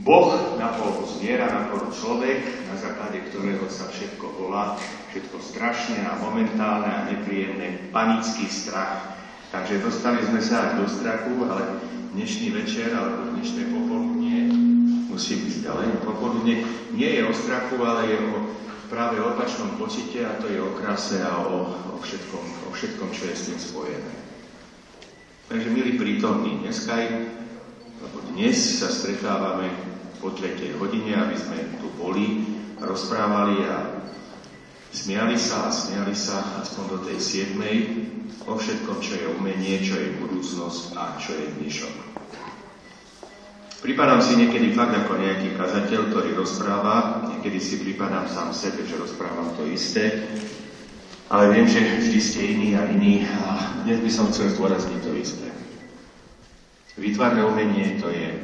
Boh napol zviera, napol človek, na základe ktorého sa všetko volá, všetko strašné a momentálne a nepríjemné, panický strach. Takže dostali sme sa až do strachu, ale dnešný večer, alebo dnešné popoludnie, musí byť ďalej, popoludnie nie je o strachu, ale je o práve opačnom pocite, a to je o kráse a o všetkom, čo je s tým spojené. Takže, milí prítomní, dnes sa stretávame po 3. hodine, aby sme tu boli, rozprávali a smiali sa, aspoň do tej 7. o všetkom, čo je umenie, čo je budúcnosť a čo je dnešok. Pripadám si niekedy fakt ako nejaký kazateľ, ktorý rozpráva, niekedy si pripadám sám sebe, že rozprávam to isté, ale viem, že vždy ste iní a iní a dnes by som chcel zdôrazniť to isté. Výtvarné umenie to je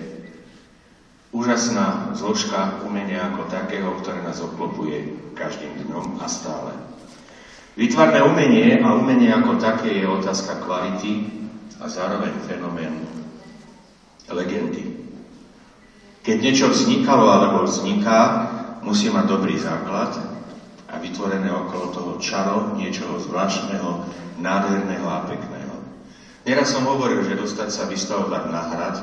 úžasná zložka umenia ako takého, ktoré nás obklopuje každým dňom a stále. Výtvarné umenie a umenie ako také je otázka kvality a zároveň fenomén legendy. Keď niečo vznikalo alebo vzniká, musí mať dobrý základ a vytvorené okolo toho čaro niečoho zvláštneho, nádherného a pekného. Neraz som hovoril, že dostať sa vystavovať na hrad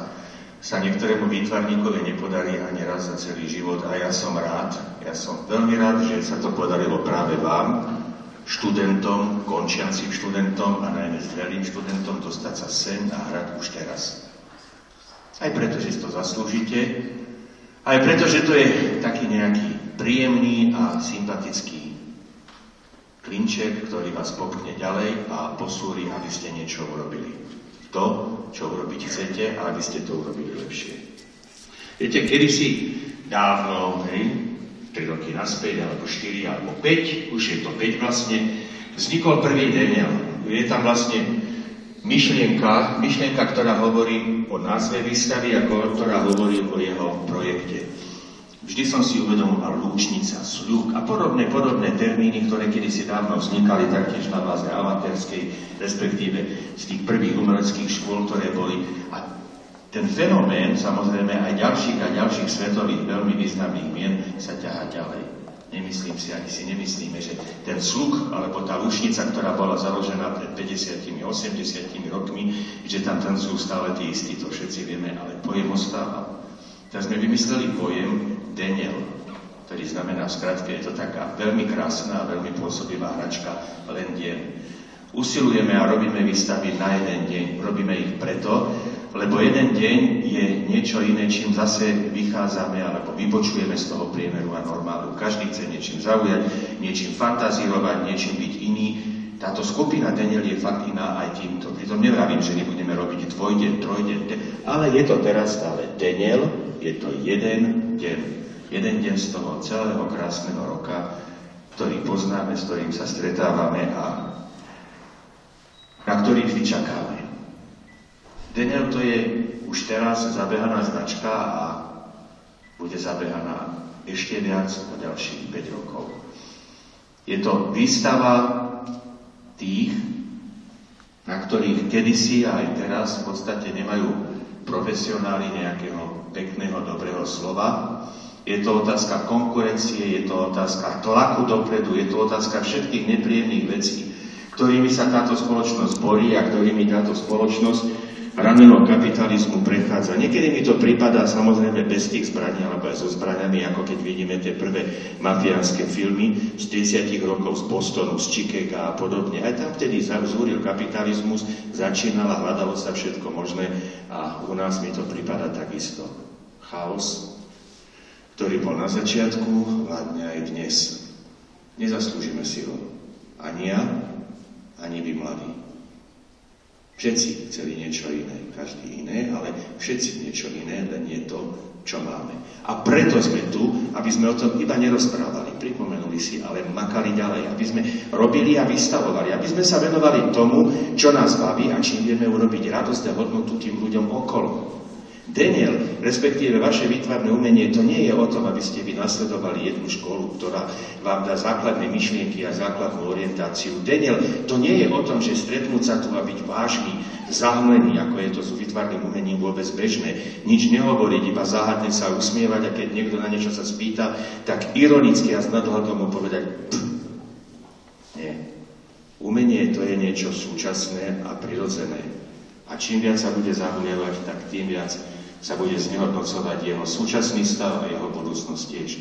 sa niektorému výtvarníkovi nepodarí ani raz za celý život a ja som veľmi rád, že sa to podarilo práve vám, študentom, končiacim študentom a najmä zrelým študentom dostať sa sem na hrad už teraz. Aj preto, že si to zaslúžite, aj preto, že to je taký nejaký príjemný a sympatický klinček, ktorý vás popchne ďalej a posúri, aby ste niečo urobili. To, čo urobiť chcete, a aby ste to urobili lepšie. Viete, kedysi dávno, 3 roky naspäť, alebo 4, alebo 5, už je to 5 vlastne, vznikol prvý Daniel. Je tam vlastne myšlienka, ktorá hovorí o názve výstavy, ako ktorá hovorí o jeho projekte. Vždy som si uvedomoval lúčnica, sľuk a podobné termíny, ktoré kedysi dávno vznikali taktiež na báze amatérskej, respektíve z tých prvých umeleckých škôl, ktoré boli. A ten fenomén, samozrejme aj ďalších svetových veľmi významných mien sa ťahá ďalej. Nemyslím si, ani si nemyslíme, že ten sluk, alebo tá lúčnica, ktorá bola založená pred 50-80 rokmi, že tam tancujú stále tí istí, to všetci vieme, ale pojem ostáva. Teraz sme vymysleli pojem Daniel, ktorý znamená, v skratke, je to taká veľmi krásna a veľmi pôsobivá hračka, len deň. Usilujeme a robíme výstavy na jeden deň. Robíme ich preto, lebo jeden deň je niečo iné, čím zase vychádzame alebo vypočujeme z toho priemeru a normálu. Každý chce niečím zaujať, niečím fantazírovať, niečím byť iný. Táto skupina Daniel je fakt iná aj týmto. Pritom nevravím, že nebudeme robiť dvojdeň, trojdeň, ale je to teraz stále Daniel, je to jeden deň. Jeden deň z toho celého krásneho roka, ktorý poznáme, s ktorým sa stretávame a na ktorý vždy čakáme. Daniel to je už teraz zabehaná značka a bude zabehaná ešte viac o ďalších 5 rokov. Je to výstava tých, na ktorých kedysi a aj teraz v podstate nemajú profesionáli nejakého pekného, dobrého slova. Je to otázka konkurencie, je to otázka tlaku dopredu, je to otázka všetkých nepríjemných vecí, ktorými sa táto spoločnosť borí a ktorými táto spoločnosť rameno kapitalizmu prechádza. Niekedy mi to prípada samozrejme bez tých zbraní, alebo aj so zbraňami, ako keď vidíme tie prvé mafiánske filmy z 30 rokov z Bostonu, z Chicaga a podobne. Aj tam vtedy zúril kapitalizmus, začínal a hľadalo sa všetko možné a u nás mi to prípada takisto. Chaos, ktorý bol na začiatku, vládne aj dnes. Nezaslúžime si ho. Ani ja, ani vy mladí. Všetci chceli niečo iné, každý iné, ale všetci niečo iné, len nie to, čo máme. A preto sme tu, aby sme o tom iba nerozprávali, pripomenuli si, ale makali ďalej, aby sme robili a vystavovali, aby sme sa venovali tomu, čo nás baví a čím vieme urobiť radosť a hodnotu tým ľuďom okolo. Daniel, respektíve vaše výtvarné umenie, to nie je o tom, aby ste vy nasledovali jednu školu, ktorá vám dá základné myšlienky a základnú orientáciu. Daniel, to nie je o tom, že stretnúť sa tu a byť vážny zahmlený, ako je to s výtvarným umením vôbec bežné. Nič nehovoriť, iba záhadne sa usmievať a keď niekto na niečo sa spýta, tak ironicky a s nadhľadom mu povedať nie. Umenie to je niečo súčasné a prirodzené. A čím viac sa bude zahmlievať, tak tým viac sa bude znehodnocovať jeho súčasný stav a jeho budúcnosť tiež.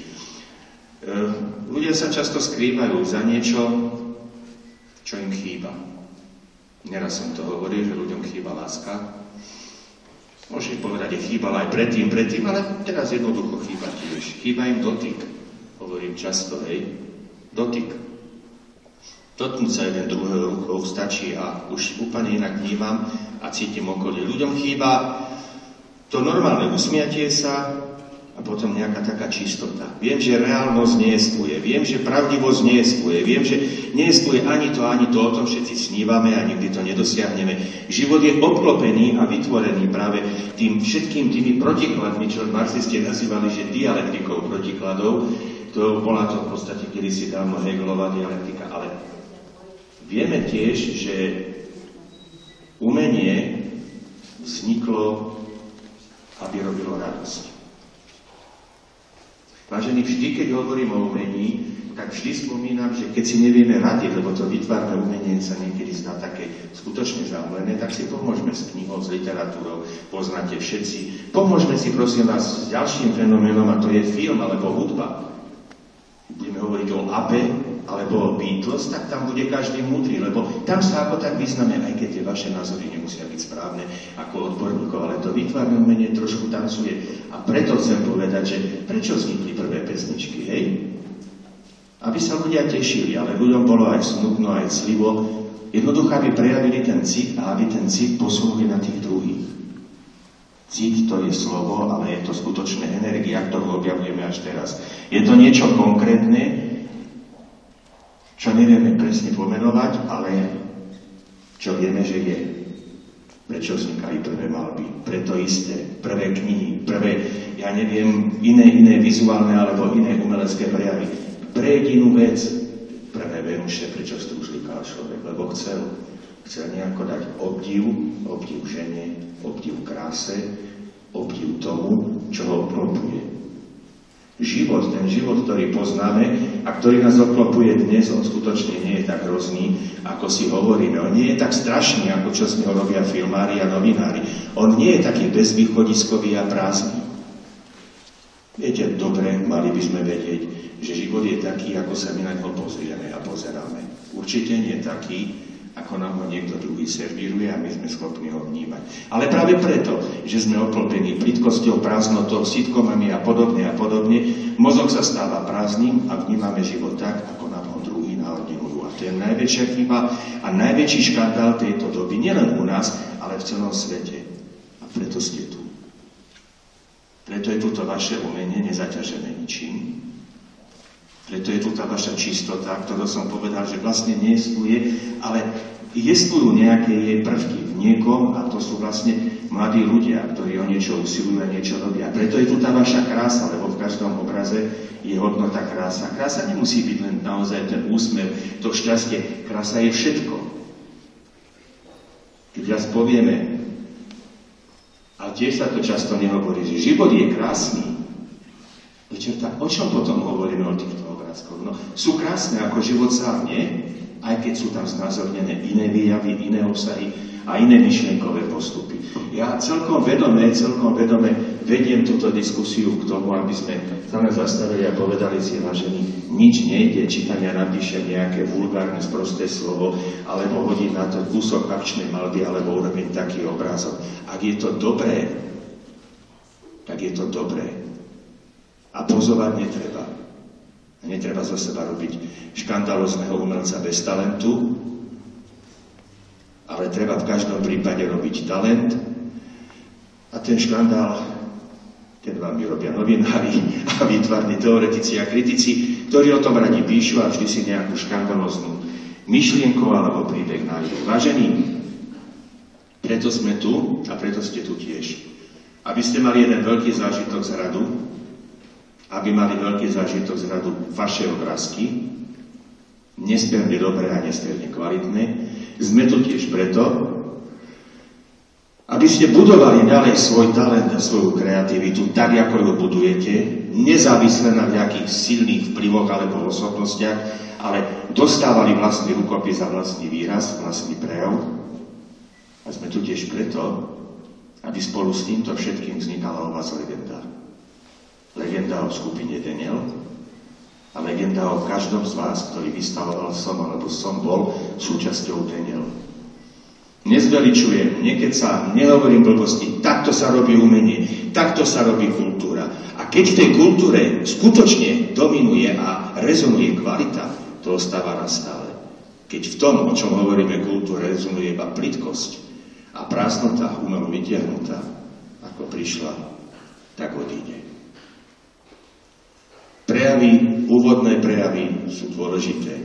Ľudia sa často skrývajú za niečo, čo im chýba. Neraz som to hovoril, že ľuďom chýba láska. Môžeš povedať, že chýbala aj predtým, ale teraz jednoducho chýba tiež. Chýba im dotyk. Hovorím často, hej, dotyk. Dotknúť sa jeden druhého rukou stačí a už úplne inak vnímam a cítim okolie. Ľuďom chýba to normálne usmiatie sa a potom nejaká taká čistota. Viem, že reálnosť nejestvuje, viem, že pravdivosť nejestvuje, viem, že nejestvuje ani to, o tom všetci snívame a nikdy to nedosiahneme. Život je obklopený a vytvorený práve všetkým tými protikladmi, čo marxisti nazývali, že dialektikou protikladov. To bola to v podstate kedysi dávno Hegelová dialektika, ale vieme tiež, že umenie vzniklo, aby robilo radosť. Vážení, vždy, keď hovorím o umení, tak vždy spomínam, že keď si nevieme radiť, lebo to výtvarné umenie sa niekedy zdá také skutočne zamlené, tak si pomôžme s knihou, s literatúrou, poznáte všetci. Pomôžme si, prosím vás, s ďalším fenoménom, a to je film alebo hudba. Budeme hovoriť o ABBE alebo o Beatles, tak tam bude každý múdry, lebo tam sa ako tak vyznáme, aj keď tie vaše názory nemusia byť správne ako odborníkov, ale to výtvarné umenie trošku tancuje. A preto chcem povedať, že prečo vznikli prvé pesničky, hej? Aby sa ľudia tešili, ale ľuďom bolo aj smutno, aj clivo. Jednoducho, aby prejavili ten cit a aby ten cit posunuli na tých druhých. Cit to je slovo, ale je to skutočná energia, ktorú objavujeme až teraz. Je to niečo konkrétne, čo nevieme presne pomenovať, ale čo vieme, že je. Prečo vznikali prvé malby? Preto isté, prvé knihy, prvé, ja neviem, iné vizuálne alebo iné umelecké prejavy. Pre jedinú vec, prvé Venuše, prečo strúžlikal človek, lebo chcel nejako dať obdiv žene, obdiv kráse, obdiv tomu, čo ho obklopuje. Ten život, ktorý poznáme a ktorý nás obklopuje dnes, on skutočne nie je tak hrozný, ako si hovoríme. On nie je tak strašný, ako čo z neho robia filmári a novinári. On nie je taký bezvýchodiskový a prázdny. Viete, dobre, mali by sme vedieť, že život je taký, ako sa my na ňo pozrieme a pozeráme. Určite nie taký, ako nám ho niekto druhý servíruje a my sme schopní ho vnímať. Ale práve preto, že sme obklopení plytkosťou, prázdnotou, sitkomami a podobne, mozog sa stáva prázdnym a vnímame život tak, ako nám ho druhý naordinujú. A to je najväčšia chyba a najväčší škandál tejto doby, nielen u nás, ale v celom svete. A preto ste tu. Preto je tu to vaše umenie nezaťažené ničím. Preto je tu tá vaša čistota, ktorú som povedal, že vlastne nejestvuje, ale jestvujú nejaké jej prvky v niekom a to sú vlastne mladí ľudia, ktorí o niečo usilujú a niečo robia. Preto je tu tá vaša krása, lebo v každom obraze je hodnota krása. Krása nemusí byť len naozaj ten úsmev, to šťastie. Krása je všetko. Keď raz povieme, ale tiež sa to často nehovorí, že život je krásny, tak o čom potom hovoríme o týchto obrázkoch? No, sú krásne ako život sám, nie? Aj keď sú tam znázornené iné výjavy, iné obsahy a iné myšlienkové postupy. Ja celkom vedome vediem túto diskusiu k tomu, aby sme sa len zastavili a povedali si, vážení, nič nejde, či tam ja napíšem nejaké vulgárne, sprosté slovo, alebo hodím na to kúsok akčnej malby, alebo urobím taký obrázok. Ak je to dobré, tak je to dobré. A pozovať netreba. Netreba zo seba robiť škandalózneho umelca bez talentu, ale treba v každom prípade robiť talent a ten škandál, ten vám vyrobia novinári a výtvarní teoretici a kritici, ktorí o tom radi píšu a vždy si nejakú škandalóznu myšlienku alebo príbeh nájdu. Vážení, preto sme tu a preto ste tu tiež. Aby ste mali jeden veľký zážitok z radu, aby mali veľký zážitok z radu vaše obrázky, nesmierne dobré a nesmierne kvalitné. Sme tu tiež preto, Aby ste budovali ďalej svoj talent a svoju kreativitu tak, ako ju budujete, nezávisle na nejakých silných vplyvoch alebo osobnostiach, ale dostávali vlastný rukopis a vlastný výraz, vlastný prejav. A sme tu tiež preto, aby spolu s týmto všetkým vznikala o vás legenda. Legenda o skupine Daniel a legenda o každom z vás, ktorý vystavoval som, alebo som bol súčasťou Daniel. Nezveličujem, nekecám, nehovorím blbosti, takto sa robí umenie, takto sa robí kultúra. A keď v tej kultúre skutočne dominuje a rezonuje kvalita, to ostáva na stále. Keď v tom, o čom hovoríme kultúre, rezonuje iba plytkosť a prázdnota umelo vytiahnutá, ako prišla, tak odíde. Úvodné prejavy sú dôležité.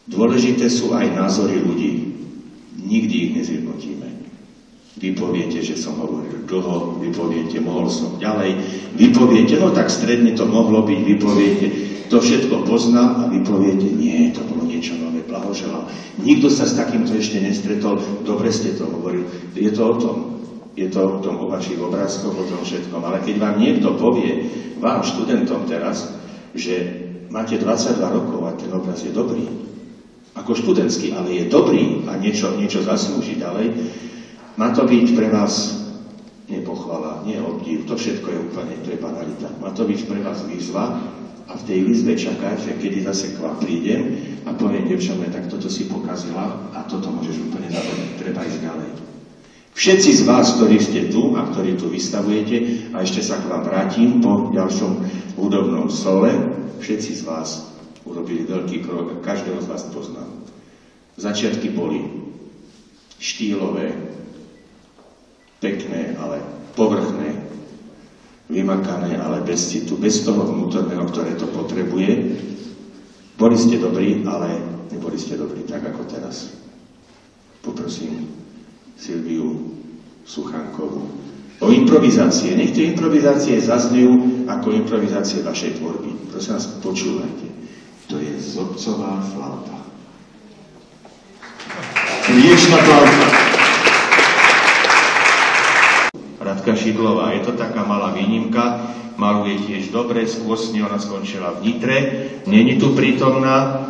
Dôležité sú aj názory ľudí. Nikdy ich nezjednotíme. Vy poviete, že som hovoril dlho, vy poviete, mohol som ďalej, vy poviete, no tak stredne to mohlo byť, vy poviete, to všetko poznám a vy poviete, nie, to bolo niečo nové, blahoželám. Nikto sa s takýmto ešte nestretol, dobre ste to hovorili. Je to o tom. Je to o tom, o vašich obrázkoch, o tom všetkom. Ale keď vám niekto povie, vám študentom teraz, že máte 22 rokov a ten obraz je dobrý, ako študentský, ale je dobrý a niečo zaslúži ďalej, má to byť pre vás nie pochvala, nie obdiv, to všetko je úplne, to je banalita. Má to byť pre vás výzva a v tej výzve čakať, že kedy zase k vám prídem a poviem, devčame, tak toto si pokazila a toto môžeš úplne zavrieť, treba ísť ďalej. Všetci z vás, ktorí ste tu a ktorí tu vystavujete, a ešte sa k vám vrátim po ďalšom hudobnom sole, všetci z vás urobili veľký krok a každého z vás poznám. Začiatky boli štýlové, pekné, ale povrchné, vymakané, ale bez citu, bez toho vnútorného, ktoré to potrebuje. Boli ste dobrí, ale neboli ste dobrí tak, ako teraz. Poprosím Silviu Suchánkovú o improvizácie. Nech tie improvizácie zaznejú ako improvizácie vašej tvorby. Prosím vás, počúvajte. To je zobcová flauta. Riečna flauta. Radka Šidlová, je to taká malá výnimka, maluje tiež dobre, skôsne ona skončila v Nitre, není tu prítomná,